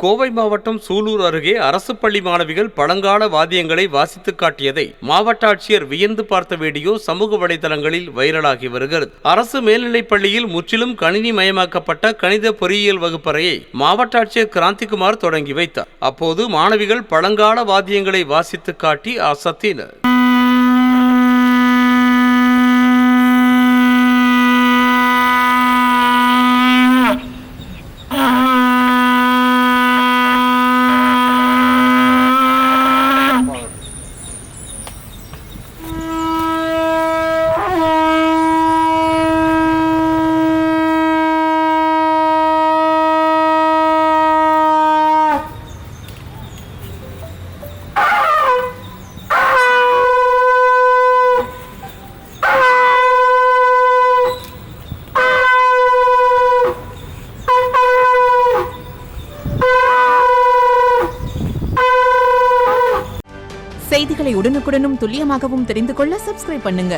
கோவை மாவட்டம் சூலூர் அருகே அரசு பள்ளி மாணவிகள் பழங்கால வாத்தியங்களை வாசித்து காட்டியதை மாவட்ட ஆட்சியர் வியந்து பார்த்த வீடியோ சமூக வலைதளங்களில் வைரலாகி வருகிறது. அரசு மேல்நிலைப் பள்ளியில் முற்றிலும் கணினி மயமாக்கப்பட்ட கணித பொறியியல் வகுப்பறையை மாவட்ட ஆட்சியர் கிராந்திகுமார் தொடங்கி வைத்தார். அப்போது மாணவிகள் பழங்கால வாத்தியங்களை வாசித்து காட்டி அசத்தினர். செய்திகளை உடனுக்குடனும் துல்லியமாகவும் தெரிந்து கொள்ள சப்ஸ்கிரைப் பண்ணுங்க.